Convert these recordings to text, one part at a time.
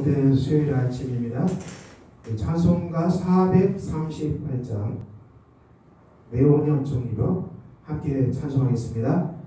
복된 수요일 아침입니다. 찬송가 438장 내 온영 종이로 함께 찬송하겠습니다.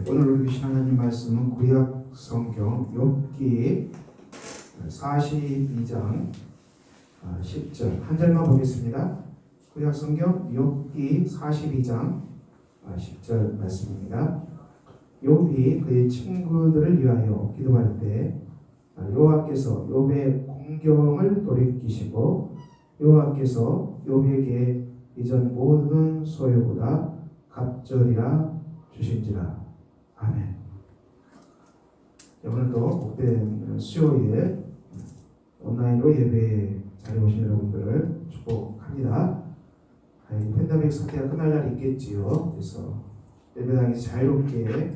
오늘 우리 하나님 말씀은 구약 성경 욥기 42장 10절 한 절만 보겠습니다. 구약 성경 욥기 42장 10절 말씀입니다. 욥이 그의 친구들을 위하여 기도할 때 여호와께서 욥의 공경을 돌이키시고 여호와께서 욥에게 이전 모든 소유보다 갑절이라 주신지라. 아멘. 오늘도 복된 수요일 온라인으로 예배 자리에 오신 여러분들을 축복합니다. 팬데믹 사태가 끝날 날이 있겠지요. 그래서 예배당에서 자유롭게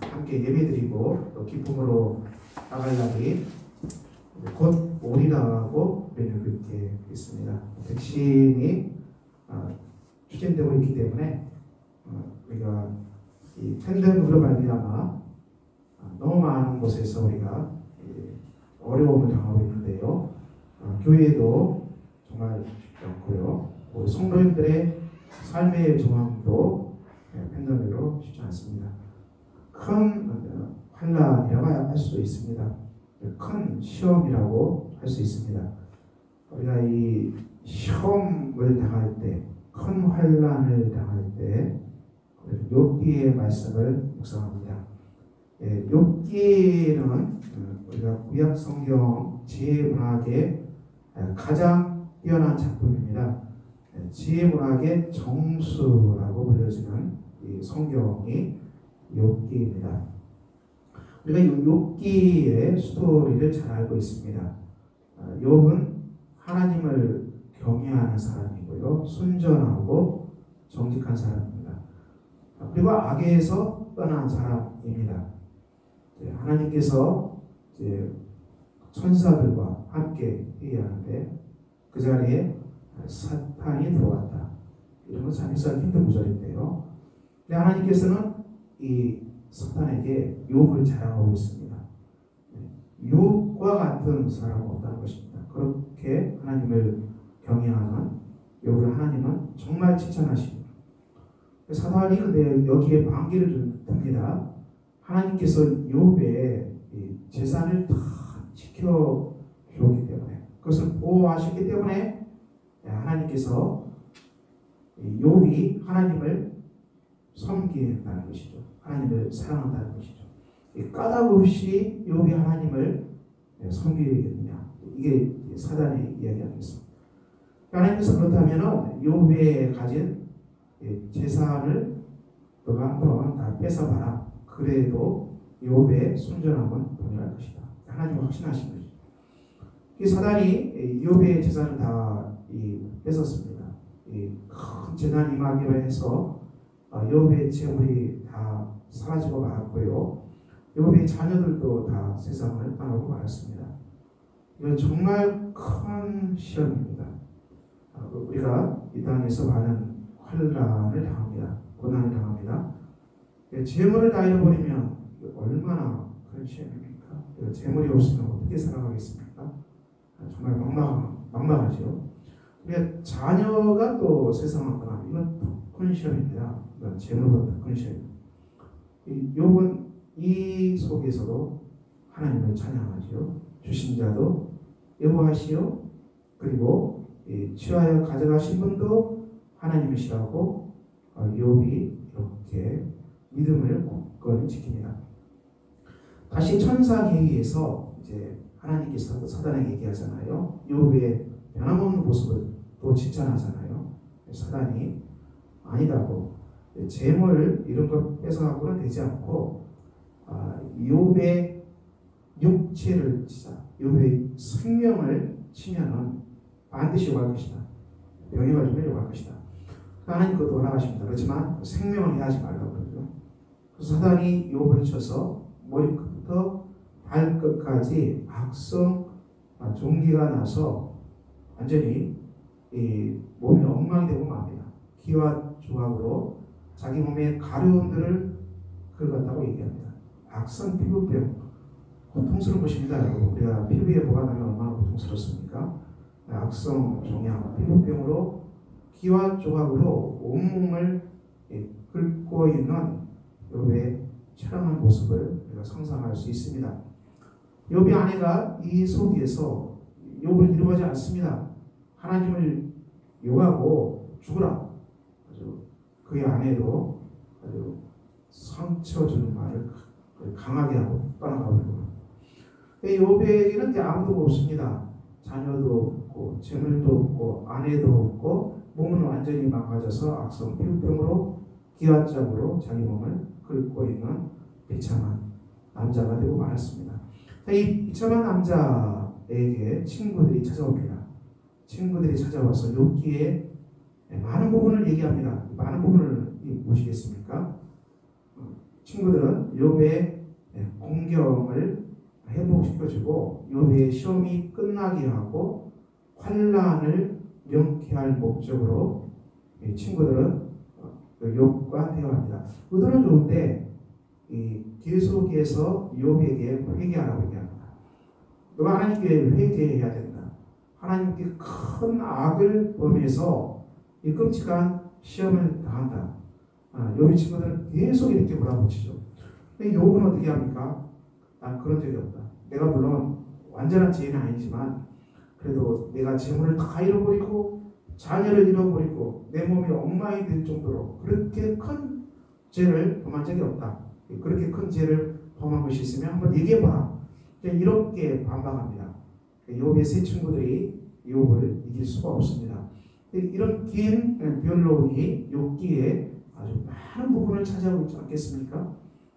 함께 예배드리고 또 기쁨으로 나갈 날이 곧 오리라고 우리는 그렇게 있습니다. 백신이 추진되고 있기 때문에 우리가 이 팬데믹으로 말미암아 너무 많은 곳에서 우리가 어려움을 당하고 있는데요. 교회도 정말 쉽지 않고요. 우리 성도님들의 삶의 조항도 팬데믹으로 쉽지 않습니다. 큰 환난이라고 할 수도 있습니다. 큰 시험이라고 할 수 있습니다. 우리가 이 시험을 당할 때, 큰 환난을 당할 때 욥기의 말씀을 묵상합니다. 욥기는 우리가 구약 성경 지혜 문학의 가장 뛰어난 작품입니다. 지혜 문학의 정수라고 불려지는 이 성경이 욥기입니다. 우리가 욥기의 스토리를 잘 알고 있습니다. 욥은 하나님을 경외하는 사람이고요, 순전하고 정직한 사람입니다. 그리고 악에서 떠난 사람입니다. 하나님께서 이제 천사들과 함께 회의하는데 그 자리에 사탄이 들어왔다. 이런 건 사실상 힘든 구절인데요. 근데 하나님께서는 이 사탄에게 유혹을 자랑하고 있습니다. 유혹과 같은 사람은 없다는 것입니다. 그렇게 하나님을 경외하는 욥을 하나님은 정말 칭찬하십니다. 사탄이 근데 여기에 반기를 듭니다. 하나님께서 욥의 재산을 다 지켜주었기 때문에, 그것을 보호하셨기 때문에 하나님께서 욥이 하나님을 섬긴다는 것이죠. 하나님을 사랑한다는 것이죠. 까닭 없이 욥이 하나님을 섬기겠느냐, 이게 사단의 이야기하겠습니다. 하나님께서 그렇다면 욥이 가진 재산을 너가 한번 다 뺏어봐라. 그래도 욥의 순전함은 동일할 것이다. 하나님은 확신하신 것이죠. 이 사단이 욥의 재산을 다 뺏었습니다. 큰 재난 임하기로 해서 욥의 재물이 다 사라지고 말았고요. 욥의 자녀들도 다 세상을 떠나고 말았습니다. 이건 정말 큰 시험입니다. 우리가 이 땅에서 많은 환난을 당합니다. 고난을 당합니다. 재물을 다 잃어버리면 얼마나 큰 시험입니까? 재물이 없으면 어떻게 살아가겠습니까? 정말 막막하죠. 우리가 자녀가 또 세상을 떠나면 이건 더 큰 시험입니다. 이건 재물보다 더 큰 시험입니다. 욥은 이 속에서도 하나님을 찬양하지요. 주신 자도 여호와시요, 그리고 취하여 가져가신 분도 하나님이시라고 욥이 이렇게 믿음을 굳건히 지킵니다. 다시 천사에 의해서 이제 하나님께서 사단에게 얘기하잖아요. 욥의 변함없는 모습을 또 칭찬하잖아요. 사단이 아니다고, 재물 이런 걸 뺏어갖고는 되지 않고 욥의 육체를 치자, 욥의 생명을 치면은 반드시 요구할 것이다. 병이 걸리면 요구할 것이다. 하나님 그것도 허락하십니다. 그렇지만 생명을 해하지 말라고 그러죠. 그래서 사단이 욥을 쳐서 머리끝부터 발끝까지 악성 종기가 나서 완전히 몸이 엉망이 되고 맙니다. 기와 조각으로 자기 몸의 가려움들을 긁었다고 얘기합니다. 악성 피부병, 고통스러운 것입니다. 여러분, 우리가 피부에 뭐가 나면 얼마나 고통스럽습니까? 악성 종양, 피부병으로 기와 조각으로 온몸을 긁고 있는 욥의 처량한 모습을 우리가 상상할 수 있습니다. 욥의 아내가 이 속에서 욥을 이루어지 않습니다. 하나님을 욕하고 죽으라. 아주 그의 아내도 아주 상처 주는 말을 강하게 하고 떠나가고 있고, 욥에게는 이제 아무도 없습니다. 자녀도 없고 재물도 없고 아내도 없고 몸은 완전히 망가져서 악성 피부병으로 기와짝으로 자기 몸을 긁고 있는 비참한 남자가 되고 말았습니다. 이 비참한 남자에게 친구들이 찾아옵니다. 친구들이 찾아와서 욥기에 많은 부분을 얘기합니다. 많은 부분을 보시겠습니까? 친구들은 욥의 공경을 회복시켜주고 욥의 시험이 끝나게 하고 환난을 명쾌할 목적으로 친구들은 욥과 대화합니다. 의도는 좋은데 계속해서 욥에게 회개하라고 얘기합니다. 너가 하나님께 회개해야 된다. 하나님께 큰 악을 범해서 이 끔찍한 시험을 당한다. 욥의 친구들은 계속 이렇게 몰아붙이죠. 욥은 어떻게 합니까? 난 그런 적이 없다. 내가 물론 완전한 죄인은 아니지만 그래도 내가 재물을 다 잃어버리고 자녀를 잃어버리고 내 몸이 엉망이 될 정도로 그렇게 큰 죄를 범한 적이 없다. 그렇게 큰 죄를 범한 것이 있으면 한번 얘기해봐라. 이렇게 반박합니다. 욥의 세 친구들이 욥을 이길 수가 없습니다. 이런 긴 변론이 욥기에 아주 많은 부분을 차지하고 있지 않겠습니까?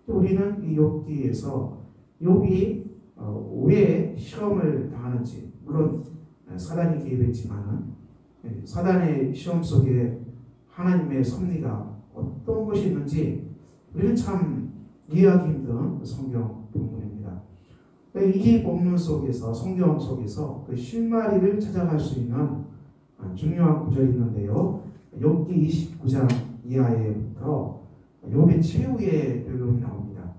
우리는 이 욥기에서 욥이 왜 시험을 당하는지, 물론 사단이 개입했지만은 사단의 시험 속에 하나님의 섭리가 어떤 것이 있는지 우리는 참 이해하기 힘든 성경 본문입니다. 이 본문 속에서 성경 속에서 그 실마리를 찾아갈 수 있는 중요한 구절이 있는데요. 욥기 29장 이하에부터 욥의 최후의 변론이 나옵니다.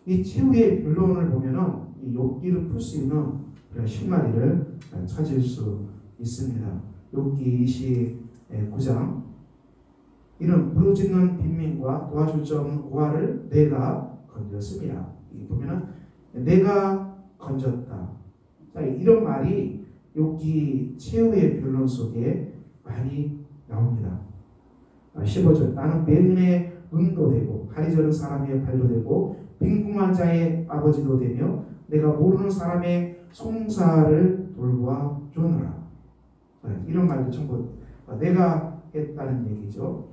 이 최후의 변론을 보면은 이 욥기를 풀 수 있는 실마리를 찾을 수 있습니다. 욥기 29장 이는 부르짖는 빈민과 도와줄 자 없는 고아를 내가 건졌습니다. 이 보면은 내가 건졌다. 자, 이런 말이 욥기 최후의 변론 속에 많이 나옵니다. 15절 나는 매인의 눈도 되고 다리 저는 사람의 발도 되고 빈궁한 자의 아버지도 되며 내가 모르는 사람의 송사를 돌보아 주노라. 이런 말도 전부 내가 했다는 얘기죠.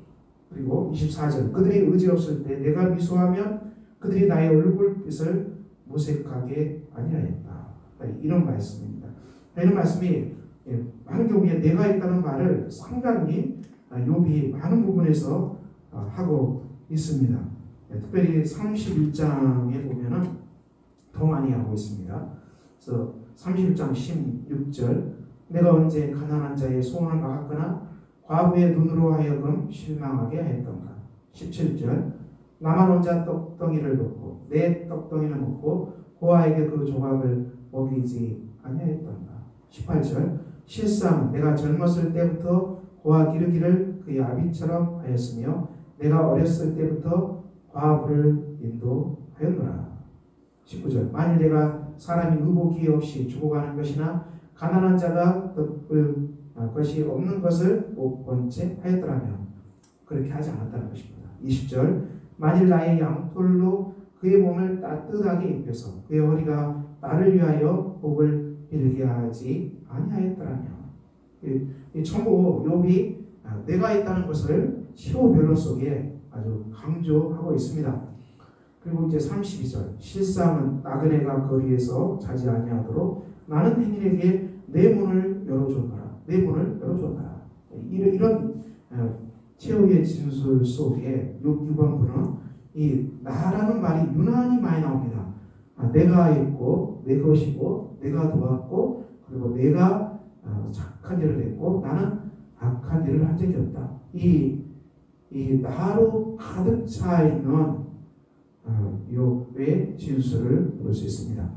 그리고 24절 그들이 의지 없을 때 내가 미소하면 그들이 나의 얼굴빛을 모색하게 아니하였다. 이런 말씀입니다. 이런 말씀이 많은 경우에 내가 했다는 말을 상당히 욥이 많은 부분에서 하고 있습니다. 특별히 31장에 보면은 더 많이 하고 있습니다. 그래서 31장 16절 내가 언제 가난한 자의 소원을 막았거나 과부의 눈으로 하여금 실망하게 했던가. 17절 나만 혼자 떡덩이를 먹고 내 떡덩이를 먹고 고아에게 그 조각을 먹이지 아니하였던가. 18절 실상 내가 젊었을 때부터 고아 기르기를 그의 아비처럼 하였으며 내가 어렸을 때부터 과부를 인도하였노라. 19절 만일 내가 사람이 의복이 없이 죽어가는 것이나 가난한 자가 덮을 것이 없는 것을 못 본 채 하였더라면 그렇게 하지 않았다는 것입니다. 20절 만일 나의 양털로 그의 몸을 따뜻하게 입혀서 그의 허리가 나를 위하여 복을 빌게 하지 아니하였더라면 이 전부 욥이 내가 했다는 것을 최후 변론 속에 아주 강조하고 있습니다. 그리고 이제 32절 실상은 나그네가 거리에서 자지 아니하도록 나는 행인에게 내 문을 열어줬노라. 내 문을 열어줬노라. 이런 최후의 진술 속에 6번부는 이 나라는 말이 유난히 많이 나옵니다. 내가 했고 내 것이고 내가 도왔고 그리고 내가 착한 일을 했고 나는 악한 일을 한 적이 없다. 이 나로 가득 차 있는 욥의 진술을 볼 수 있습니다.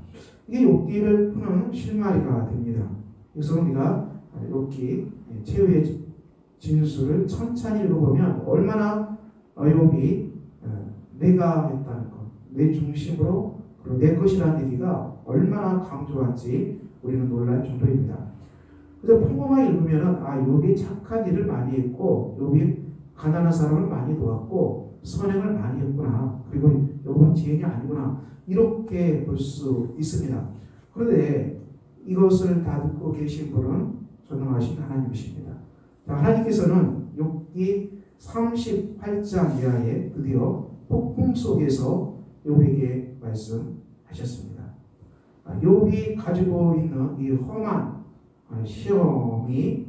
이게 욥기를 푸는 실마리가 됩니다. 그래서 우리가 욥기 최후의 진술을 천천히 읽어보면 얼마나 욥이 내가 했다는 것, 내 중심으로 그리고 내 것이라는 얘기가 얼마나 강조한지 우리는 놀랄 정도입니다. 그래서 평범하게 읽으면 욥이 착한 일을 많이 했고 욥이 가난한 사람을 많이 도왔고 선행을 많이 했구나. 그리고 욥은 지혜가 아니구나. 이렇게 볼 수 있습니다. 그런데 이것을 다 듣고 계신 분은 전능하신 하나님이십니다. 하나님께서는 욥기 38장 이하에 드디어 폭풍 속에서 욥에게 말씀하셨습니다. 욥이 가지고 있는 이 험한 시험이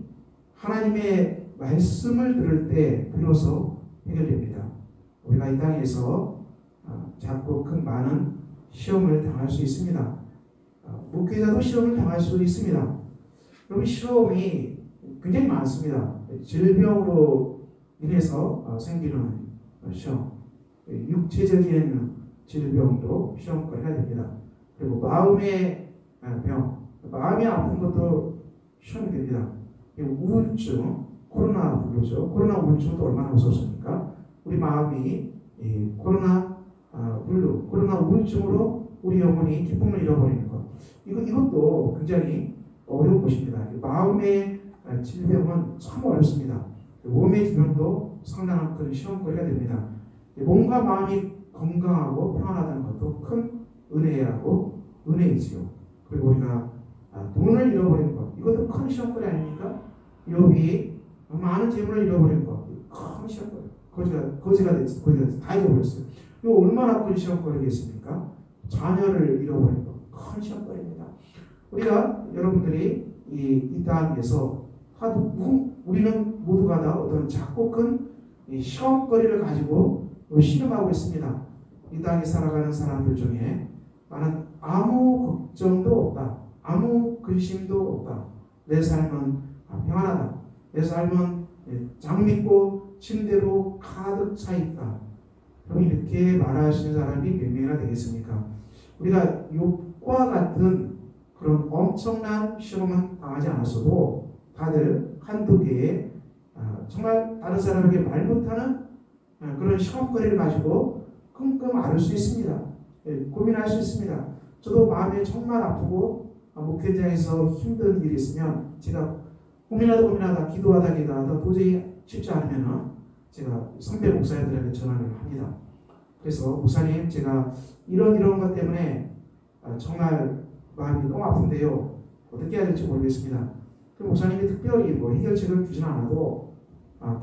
하나님의 말씀을 들을 때 비로소 해결됩니다. 우리가 이 땅에서 작고 큰 많은 시험을 당할 수 있습니다. 목회자도 시험을 당할 수 있습니다. 여러분 시험이 굉장히 많습니다. 질병으로 인해서 생기는 시험, 육체적인 질병도 시험거리가 됩니다. 그리고 마음의 병, 마음이 아픈 것도 시험이 됩니다. 우울증, 코로나 블루죠. 코로나 우울증도 얼마나 무섭습니까? 우리 마음이 코로나 블루, 코로나 우울증으로 우리 영혼이 기쁨을 잃어버리는 것. 이것도 굉장히 어려운 것입니다. 마음의 질병은 참 어렵습니다. 몸의 질병도 상당한 그런 시험거리가 됩니다. 몸과 마음이 건강하고 평안하다는 것도 큰 은혜하고 은혜이지요. 그리고 우리가 돈을 잃어버린 것, 이것도 큰 시험거리 아닙니까? 욥이 많은 재물을 잃어버린 것, 큰 시험거리. 거지가 됐어. 다 잃어버렸어요. 이거 얼마나 큰 시험거리겠습니까? 자녀를 잃어버린 것, 큰 시험거리입니다. 우리가 여러분들이 이 땅에서 우리는 모두가 다 어떤 작고 큰 시험거리를 가지고 신음하고 있습니다. 이 땅에 살아가는 사람들 중에 나는 아무 걱정도 없다. 아무 근심도 없다. 내 삶은 평안하다. 내 삶은 장밌고 침대로 가득 차 있다. 그럼 이렇게 말할 수 있는 사람이 몇 명이나 되겠습니까? 우리가 욥과 같은 그런 엄청난 시험은 당하지 않았어도 다들 한두 개의 정말 다른 사람에게 말 못하는 그런 시험거리를 가지고 끙끙 앓을 수 있습니다. 고민할 수 있습니다. 저도 마음이 정말 아프고 목회장에서 힘든 일이 있으면 제가 고민하다 기도하다 도저히 쉽지 않으면 제가 선배 목사님들에게 전화를 합니다. 그래서 목사님, 제가 이런 것 때문에 정말 마음이 너무 아픈데요. 어떻게 해야 될지 모르겠습니다. 그 목사님이 특별히 해결책을 주진 않아도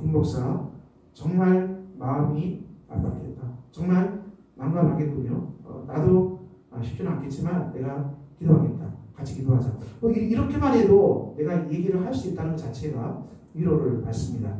김 목사 정말 마음이 아팠겠다. 정말 난감하겠군요. 나도 쉽지는 않겠지만 내가 기도하겠다. 같이 기도하자. 이렇게만 해도 내가 얘기를 할 수 있다는 것 자체가 위로를 받습니다.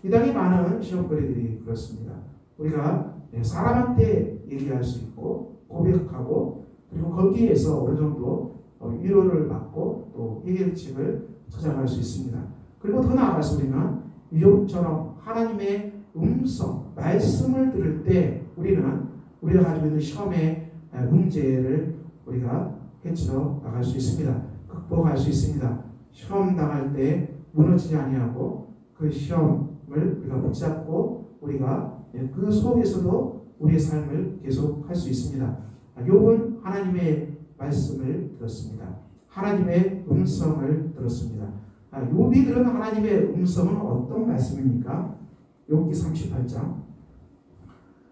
이 땅에 많은 시험거리들이 그렇습니다. 우리가 사람한테 얘기할 수 있고 고백하고 그리고 거기에서 어느 정도 위로를 받고 또 해결책을 찾아갈 수 있습니다. 그리고 더 나아가서 우리는 욥처럼 하나님의 음성, 말씀을 들을 때 우리가 가지고 있는 시험의 문제를 우리가 헤쳐 나갈 수 있습니다. 극복할 수 있습니다. 시험 당할 때 무너지지 아니하고 그 시험을 우리가 붙잡고 우리가 그 속에서도 우리의 삶을 계속할 수 있습니다. 욥은 하나님의 말씀을 들었습니다. 하나님의 음성을 들었습니다. 욥이 들은 하나님의 음성은 어떤 말씀입니까? 욥기 38장.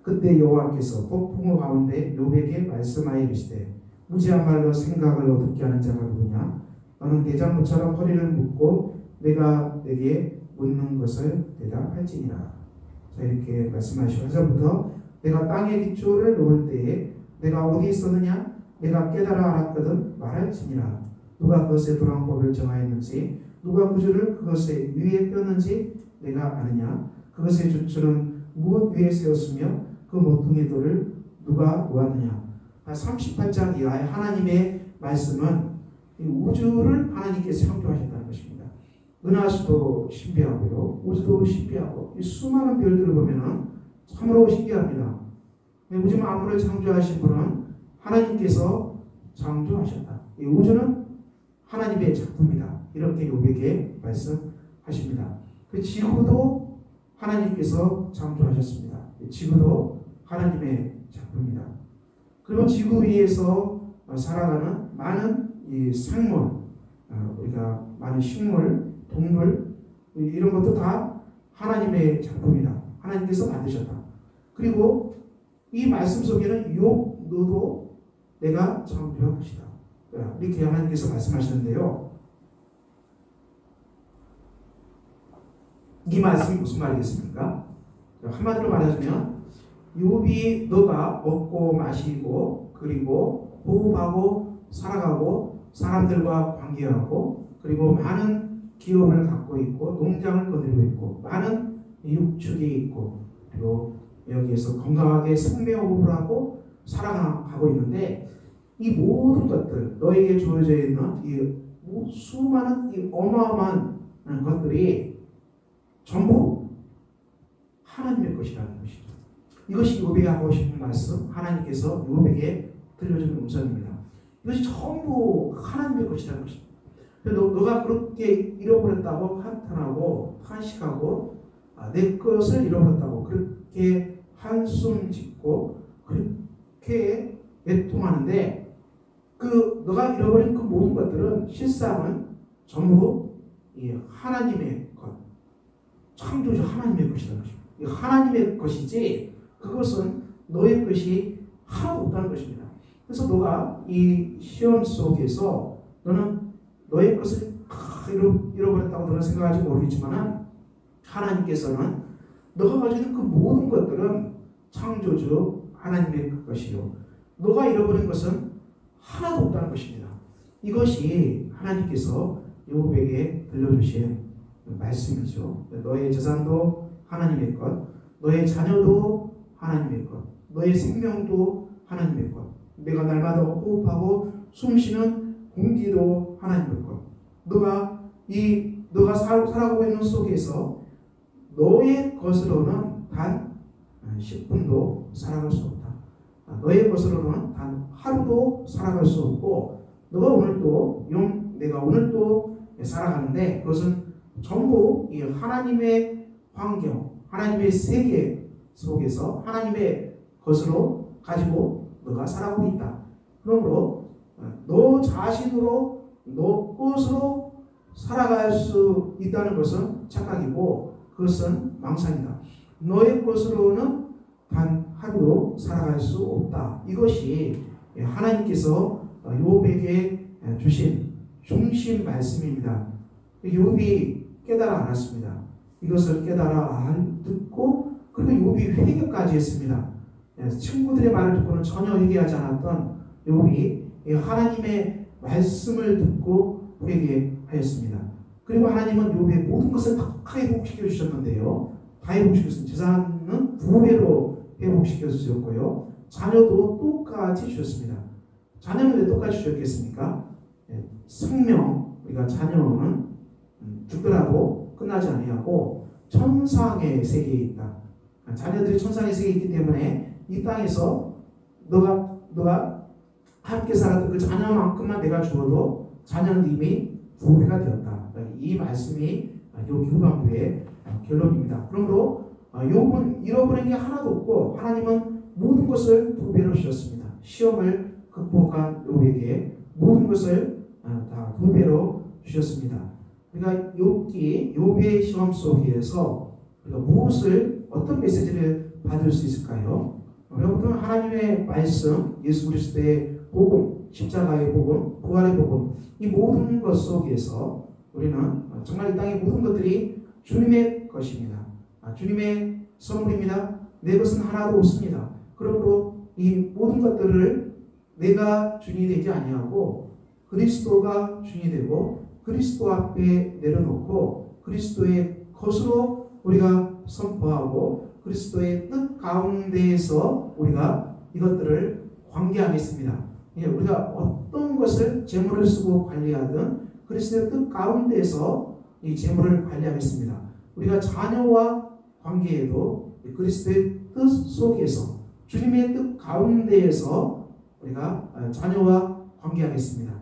그때 여호와께서 폭풍우 가운데 욥에게 말씀하여 이르시되 무지한 말로 생각을 어둡게 하는 자가 누구냐? 너는 대장부처럼 허리를 묶고 내가 내게 묻는 것을 대답할지니라. 자, 이렇게 말씀하시고 하전부터 내가 땅의 기초를 놓을 때에 내가 어디 있었느냐? 내가 깨달아 알았거든 말할지니라. 누가 그것의 돌아온 법을 정하였는지 누가 구주를 그것의 위에 폈는지 내가 아느냐? 그것의 주추는 무엇 위에 세웠으며 그 모퉁이 돌을 누가 모았느냐? 38장 이하의 하나님의 말씀은 이 우주를 하나님께서 창조하셨다는 것입니다. 은하수도 신비하고요, 우주도 신비하고 이 수많은 별들을 보면은 참으로 신기합니다. 우주 만물을 창조하신 분은 하나님께서 창조하셨다. 이 우주는 하나님의 작품이다. 이렇게 욥에게 말씀하십니다. 그 지구도 하나님께서 창조하셨습니다. 지구도 하나님의 작품이다. 그리고 지구 위에서 살아가는 많은 이 생물, 우리가 많은 식물, 동물 이런 것도 다 하나님의 작품이다. 하나님께서 만드셨다. 그리고 이 말씀 속에는 욥 너도 내가 창조한 것이다. 이렇게 하나님께서 말씀하시는데요. 이 말씀이 무슨 말이겠습니까? 한마디로 말하자면 욥이 너가 먹고 마시고 그리고 호흡하고 살아가고 사람들과 관계하고 그리고 많은 기업을 갖고 있고 농장을 거느리고 있고 많은 육축이 있고 그리고 여기에서 건강하게 생명호흡을 하고 살아가고 있는데 이 모든 것들 너에게 주어져 있는 이 수많은 이 어마어마한 것들이 전부 하나님의 것이라는 것이죠. 이것이 욥에게 하고 싶은 말씀, 하나님께서 욥에게 들려주는 음성입니다. 이것이 전부 하나님의 것이라는 것입니다. 너가 그렇게 잃어버렸다고 한탄하고 한식하고 내 것을 잃어버렸다고 그렇게 한숨 짓고 그렇게 애통하는데 그 너가 잃어버린 그 모든 것들은 실상은 전부 이 하나님의 것, 창조주 하나님의 것이라는 것입니다. 이 하나님의 것이지 그것은 너의 것이 하나도 없다는 것입니다. 그래서 너가 이 시험 속에서 너는 너의 것을 잃어버렸다고 너는 생각할지 모르겠지만 하나님께서는 너가 가지고 있는 그 모든 것들은 창조주 하나님의 것이요 너가 잃어버린 것은 하나도 없다는 것입니다. 이것이 하나님께서 욥에게 들려주신 말씀이죠. 너의 재산도 하나님의 것, 너의 자녀도 하나님의 것. 너의 생명도 하나님의 것. 내가 날마다 호흡하고 숨쉬는 공기도 하나님의 것. 너가 살아가고 있는 속에서 너의 것으로는 단 10분도 살아갈 수 없다. 너의 것으로는 단 하루도 살아갈 수 없고, 내가 오늘도 살아가는데 그것은 전부 이 하나님의 환경, 하나님의 세계 속에서 하나님의 것으로 가지고 너가 살아가고 있다. 그러므로 너 자신으로 너 것으로 살아갈 수 있다는 것은 착각이고 그것은 망상이다. 너의 것으로는 단 하루도 살아갈 수 없다. 이것이 하나님께서 욥에게 주신 중심 말씀입니다. 욥이 깨달아 알았습니다. 이것을 깨달아 듣고 그리고 욥이 회개까지 했습니다. 친구들의 말을 듣고는 전혀 회개하지 않았던 욥이 하나님의 말씀을 듣고 회개하였습니다. 그리고 하나님은 욥의 모든 것을 다 회복시켜 주셨는데요. 다 회복시켰습니다. 재산은 2배로 회복시켜 주셨고요. 자녀도 똑같이 주셨습니다. 자녀는 왜 똑같이 주셨겠습니까? 생명, 우리가 자녀는 죽더라도 끝나지 아니하고 천상의 세계에 있다. 자녀들이 천상의 세계에 있기 때문에 이 땅에서 너가 함께 살았던 그 자녀만큼만 내가 주어도 자녀는 이미 2배가 되었다. 이 말씀이 후반부의 결론입니다. 그러므로 욥은 잃어버린 게 하나도 없고 하나님은 모든 것을 2배로 주셨습니다. 시험을 극복한 욥에게 모든 것을 다 2배로 주셨습니다. 그러니까 욥의 시험 속에서 우리가 어떤 메시지를 받을 수 있을까요? 여러분, 하나님의 말씀, 예수 그리스도의 복음, 십자가의 복음, 부활의 복음, 이 모든 것 속에서 우리는 정말 이 땅의 모든 것들이 주님의 것입니다. 주님의 선물입니다. 내 것은 하나도 없습니다. 그러므로 이 모든 것들을 내가 주인이 되지 아니하고 그리스도가 주인이 되고 그리스도 앞에 내려놓고 그리스도의 것으로 우리가 선포하고 그리스도의 뜻 가운데에서 우리가 이것들을 관계하겠습니다. 우리가 어떤 것을 재물을 쓰고 관리하든 그리스도의 뜻 가운데에서 이 재물을 관리하겠습니다. 우리가 자녀와 관계에도 그리스도의 뜻 속에서 주님의 뜻 가운데에서 우리가 자녀와 관계하겠습니다.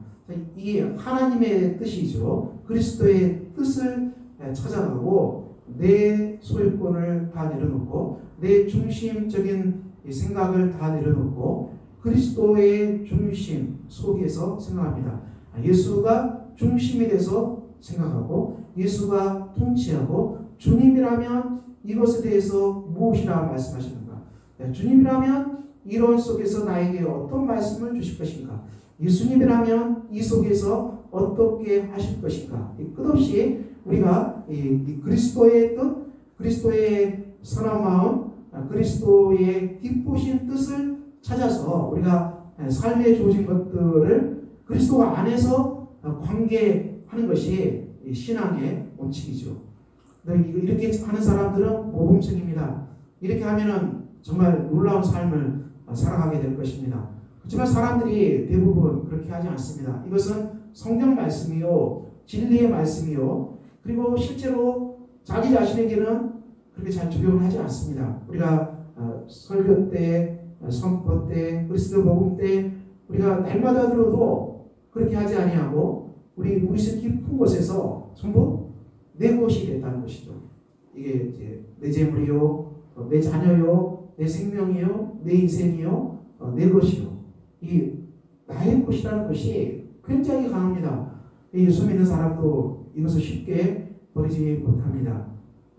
이게 하나님의 뜻이죠. 그리스도의 뜻을 찾아가고 내 소유권을 다 내려놓고 내 중심적인 생각을 다 내려놓고 그리스도의 중심 속에서 생각합니다. 예수가 중심이 돼서 생각하고 예수가 통치하고 주님이라면 이것에 대해서 무엇이라 말씀하시는가? 주님이라면 이런 속에서 나에게 어떤 말씀을 주실 것인가? 예수님이라면 이 속에서 어떻게 하실 것인가? 끝없이 우리가 이 그리스도의 뜻, 그리스도의 선한 마음, 그리스도의 기쁘신 뜻을 찾아서 우리가 삶에 주어진 것들을 그리스도 안에서 관계하는 것이 신앙의 원칙이죠. 이렇게 하는 사람들은 모범생입니다. 이렇게 하면은 정말 놀라운 삶을 살아가게 될 것입니다. 그렇지만 사람들이 대부분 그렇게 하지 않습니다. 이것은 성경 말씀이요, 진리의 말씀이요, 그리고 실제로 자기 자신에게는 그렇게 잘 적용을 하지 않습니다. 우리가 설교 때, 선포 때, 그리스도 복음 때 우리가 날마다 들어도 그렇게 하지 아니하고 우리 무의식 깊은 곳에서 전부 내 것이 됐다는 것이죠. 이게 이제 내 재물이요, 내 자녀요, 내 생명이요, 내 인생이요, 내 것이요. 이 나의 것이라는 것이 굉장히 강합니다. 예수 믿는 사람도 이것을 쉽게 버리지 못합니다.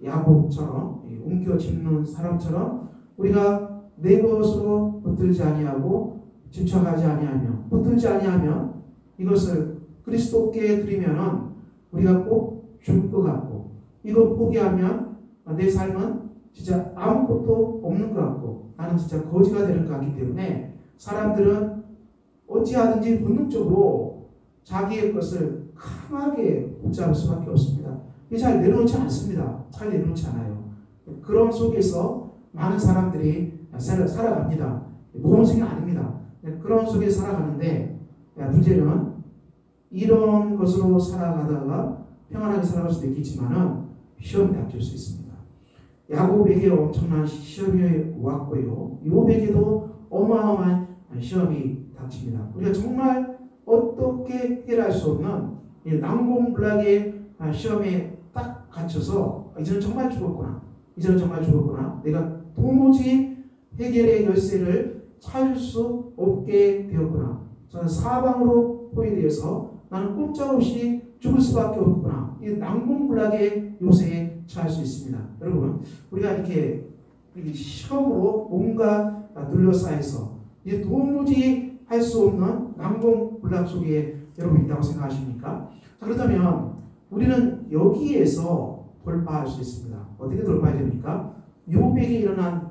야곱처럼 움켜쥐는 사람처럼 우리가 내 것으로 붙들지 아니하고 집착하지 아니하며 붙들지 아니하면 이것을 그리스도께 드리면은 우리가 꼭 줄 것 같고 이걸 포기하면 내 삶은 진짜 아무것도 없는 것 같고 나는 진짜 거지가 되는 것 같기 때문에 사람들은 어찌하든지 본능적으로 자기의 것을 강하게 붙잡을 수밖에 없습니다. 잘 내려놓지 않습니다. 잘 내려놓지 않아요. 그런 속에서 많은 사람들이 살아갑니다. 모범생이 아닙니다. 그런 속에 살아가는데 문제는 이런 것으로 살아가다가 평안하게 살아갈 수도 있겠지만은 시험이 닥칠 수 있습니다. 야곱에게 엄청난 시험이 왔고요. 요백에도 어마어마한 시험이 닥칩니다. 우리가 정말 어떻게 해결할 수 없는 난공불락의 시험에 딱 갇혀서 이제는 정말 죽었구나. 이제는 정말 죽었구나. 내가 도무지 해결의 열쇠를 찾을 수 없게 되었구나. 저는 사방으로 포위되어서 나는 꼼짝없이 죽을 수밖에 없구나. 이 난공불락의 요새에 처할 수 있습니다. 여러분, 우리가 이렇게 시험으로 뭔가 둘러싸여서 이제 도무지 할 수 없는 난공불락 속에 여러분 있다고 생각하십니까? 자, 그렇다면 우리는 여기에서 돌파할 수 있습니다. 어떻게 돌파해야 됩니까? 욥에게 일어난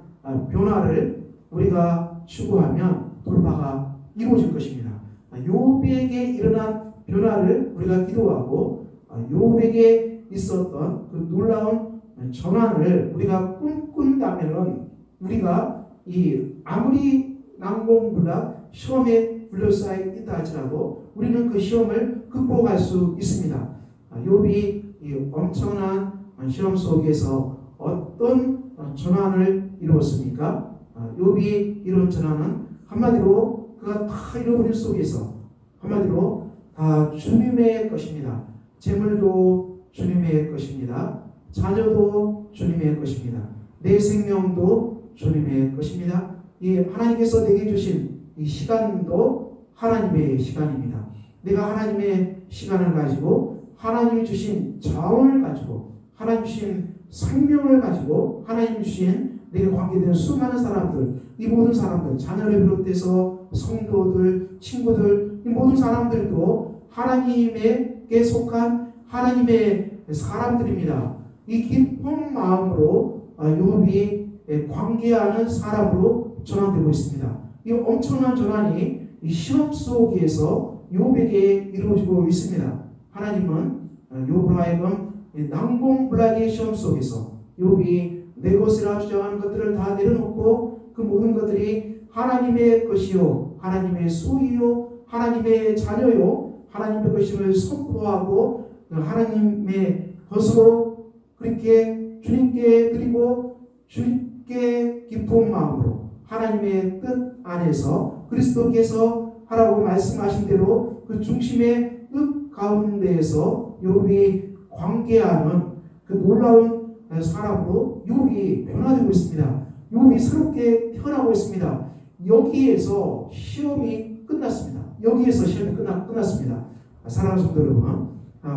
변화를 우리가 추구하면 돌파가 이루어질 것입니다. 욥에게 일어난 변화를 우리가 기도하고 욥에게 있었던 그 놀라운 전환을 우리가 꿈꾼다면은 우리가 아무리 난공불락 시험에 둘러싸여 있다 할지라도 우리는 그 시험을 극복할 수 있습니다. 욥이 엄청난 시험 속에서 어떤 전환을 이루었습니까? 욥이 이룬 전환은 한마디로 그가 다 잃어버린 속에서 한마디로 다 주님의 것입니다. 재물도 주님의 것입니다. 자녀도 주님의 것입니다. 내 생명도 주님의 것입니다. 이 하나님께서 내게 주신 이 시간도 하나님의 시간입니다. 내가 하나님의 시간을 가지고 하나님이 주신 자원을 가지고 하나님 주신 생명을 가지고 하나님 주신 내게 관계되는 수많은 사람들, 이 모든 사람들, 자녀를 비롯해서 성도들, 친구들, 이 모든 사람들도 하나님에게 속한 하나님의 사람들입니다. 이 깊은 마음으로 욥이 관계하는 사람으로 전환되고 있습니다. 이 엄청난 전환이 이 시험 속에서 욥에게 이루어지고 있습니다. 하나님은 욥으로 하여금 난공불락의 시험 속에서 욥이 내 것이라 주장하는 것들을 다 내려놓고 그 모든 것들이 하나님의 것이요 하나님의 소유요 하나님의 자녀요 하나님의 것임을 선포하고 하나님의 것으로 그렇게 주님께 드리고 주님께 기쁜 마음으로 하나님의 뜻 안에서 그리스도께서 하라고 말씀하신 대로 그 중심의 뜻 가운데에서 욥이 관계하는 그 놀라운 사람으로 욥이 변화되고 있습니다. 욥이 새롭게 태어나고 있습니다. 여기에서 시험이 끝났습니다. 여기에서 시험이 끝났습니다. 사랑하는 성도 여러분,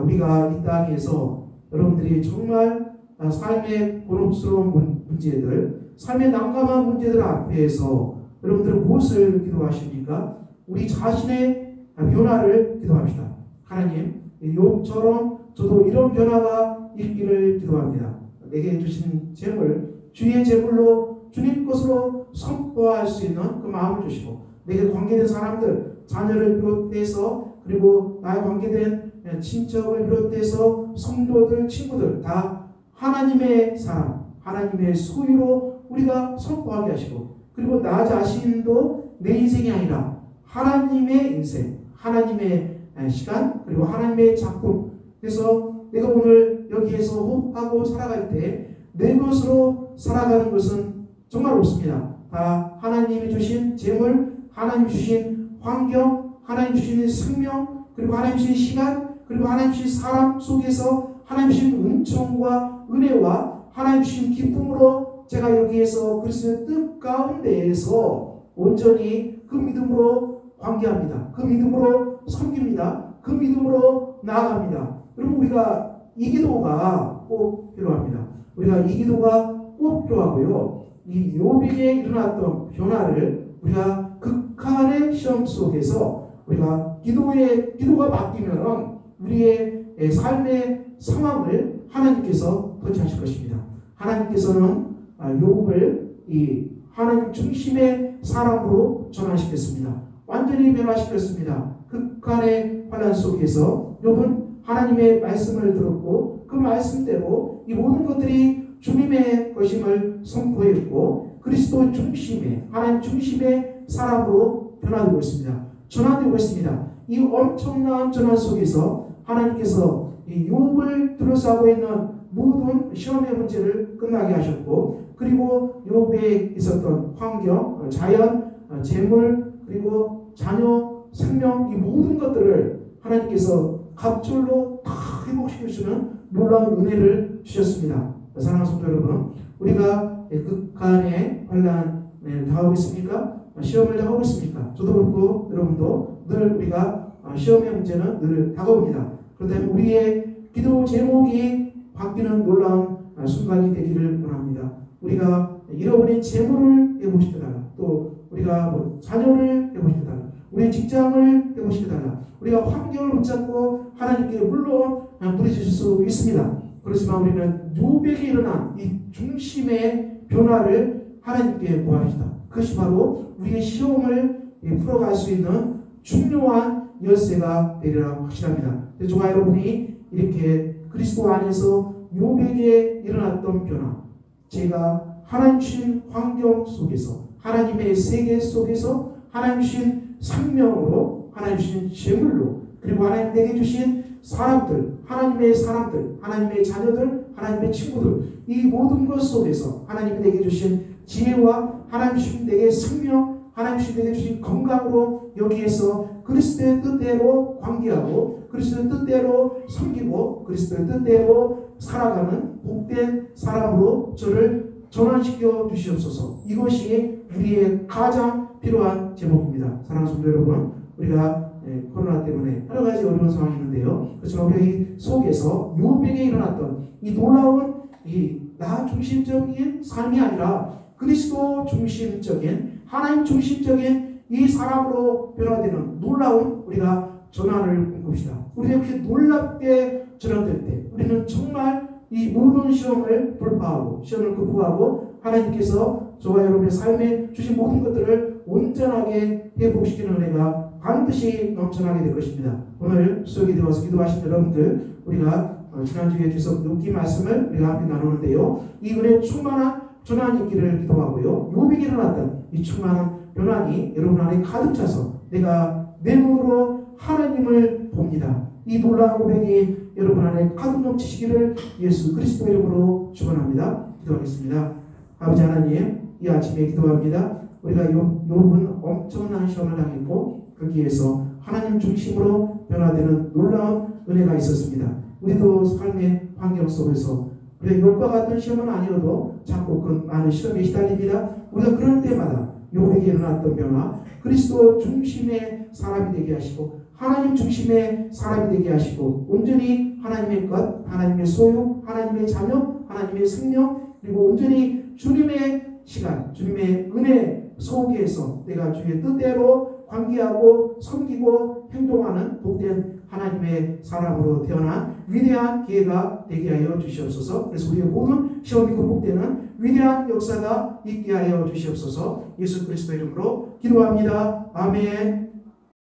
우리가 이 땅에서 여러분들이 정말 삶의 곤혹스러운 문제들, 삶의 난감한 문제들 앞에서 여러분들은 무엇을 기도하십니까? 우리 자신의 변화를 기도합시다. 하나님, 욥처럼 저도 이런 변화가 있기를 기도합니다. 내게 주신 재물, 주의 재물로 주님 것으로 선포할 수 있는 그 마음을 주시고 내게 관계된 사람들, 자녀를 비롯해서 그리고 나에 관계된 친척을 비롯해서 성도들, 친구들 다 하나님의 사람, 하나님의 소유로 우리가 선포하게 하시고 그리고 나 자신도 내 인생이 아니라 하나님의 인생, 하나님의 시간 그리고 하나님의 작품. 그래서 내가 오늘 여기에서 호흡하고 살아갈 때 내 것으로 살아가는 것은 정말 없습니다. 다 하나님이 주신 재물, 하나님 주신 환경, 하나님 주신 생명, 그리고 하나님 주신 시간, 그리고 하나님 주신 사람 속에서 하나님 주신 은총과 은혜와 하나님 주신 기쁨으로 제가 여기에서 그리스도의 뜻 가운데에서 온전히 그 믿음으로 관계합니다. 그 믿음으로 섬깁니다. 그 믿음으로 나아갑니다. 여러분, 우리가 이 기도가 꼭 필요합니다. 우리가 이 기도가 꼭 필요하고요. 이 욥에게 일어났던 변화를 우리가 극한의 시험 속에서 우리가 기도가 바뀌면 우리의 삶의 상황을 하나님께서 터치하실 것입니다. 하나님께서는 욥을 이 하나님 중심의 사람으로 전환시켰습니다. 완전히 변화시켰습니다. 극한의 환난 속에서 욥은 하나님의 말씀을 들었고 그 말씀대로 이 모든 것들이 주님의 것임을 선포했고 그리스도 중심의 하나님 중심의 사람으로 변화되고 있습니다. 전환되고 있습니다. 이 엄청난 전환 속에서 하나님께서 이 욥을 둘러싸고 있는 모든 시험의 문제를 끝나게 하셨고, 그리고 욥에 있었던 환경, 자연, 재물, 그리고 자녀, 생명, 이 모든 것들을 하나님께서 갑절로 다 회복시켜주시는 놀라운 은혜를 주셨습니다. 사랑하는 성도 여러분, 우리가 극한의 환난을 당하고 있습니까? 시험을 당하고 있습니까? 저도 그렇고 여러분도 늘 우리가 시험의 문제는 늘 다가옵니다. 그렇다면 우리의 기도 제목이 바뀌는 놀라운 순간이 되기를 원합니다. 우리가 잃어버린 재물을 회복시켜달라. 또 우리가 자녀를 회복시켜달라. 우리의 직장을 회복시켜달라. 우리가 환경을 붙잡고 하나님께 물론 부르실 수 있습니다. 그렇지만 우리는 욥에게 일어난 이 중심의 변화를 하나님께 구합시다. 그것이 바로 우리의 시험을 풀어갈 수 있는 중요한 열쇠가 되리라 확신합니다. 저와 여러분이 이렇게 그리스도 안에서 욥에게 일어났던 변화, 제가 하나님 주신 환경 속에서, 하나님의 세계 속에서, 하나님 주신 생명으로, 하나님 주신 재물로, 그리고 하나님 내게 주신 사람들, 하나님의 사람들, 하나님의 자녀들, 하나님의 친구들, 이 모든 것 속에서 하나님이 내게 주신 지혜와 하나님 주신 내게 생명, 하나님 주신 내게 주신 건강으로 여기에서 그리스도의 뜻대로 관계하고 그리스도의 뜻대로 섬기고 그리스도의 뜻대로 살아가는 복된 사람으로 저를 전환시켜 주시옵소서. 이것이 우리의 가장 필요한 제목입니다. 사랑하는 성도 여러분, 우리가 코로나 때문에 여러 가지 어려운 상황이 있는데요. 그렇지만 우리가 이 속에서 욥에게 일어났던 이 놀라운 이 나 중심적인 삶이 아니라 그리스도 중심적인, 하나님 중심적인 이 사람으로 변화되는 놀라운 우리가 전환을 꿈꿉시다. 우리가 이렇게 놀랍게 전환될 때 우리는 정말 이 모든 시험을 돌파하고 시험을 극복하고 하나님께서 저와 여러분의 삶에 주신 모든 것들을 온전하게 회복시키는 은혜가 반드시 넘쳐나게 될 것입니다. 오늘 수요일에 되어서 기도하신 여러분들, 우리가 지난주에 주신 욥기 말씀을 우리가 함께 나누는데요. 이 은혜 충만한 전환이 있기를 기도하고요. 욥에게 일어났던 이 충만한 변환이 여러분 안에 가득 차서 내가 내 눈으로 하나님을 봅니다. 이 놀라운 고백이 여러분 안에 가득 넘치시기를 예수 그리스도 이름으로 축원합니다. 기도하겠습니다. 아버지 하나님, 이 아침에 기도합니다. 우리가 욥은 엄청난 시험을 당했고 거기에서 하나님 중심으로 변화되는 놀라운 은혜가 있었습니다. 우리도 삶의 환경 속에서 우리가 욥과 같은 시험은 아니어도 자꾸 그 많은 시험에 시달립니다. 우리가 그럴 때마다 욥에게 일어났던 변화, 그리스도 중심의 사람이 되게 하시고 하나님 중심의 사람이 되게 하시고 온전히 하나님의 것, 하나님의 소유, 하나님의 자녀, 하나님의 생명, 그리고 온전히 주님의 시간, 주님의 은혜 속에서 내가 주의 뜻대로 관계하고 섬기고 행동하는 복된 하나님의 사람으로 태어난 위대한 기회가 되게 하여 주시옵소서. 그래서 우리의 모든 시험이 극복되는 위대한 역사가 있게 하여 주시옵소서. 예수 그리스도 이름으로 기도합니다. 아멘.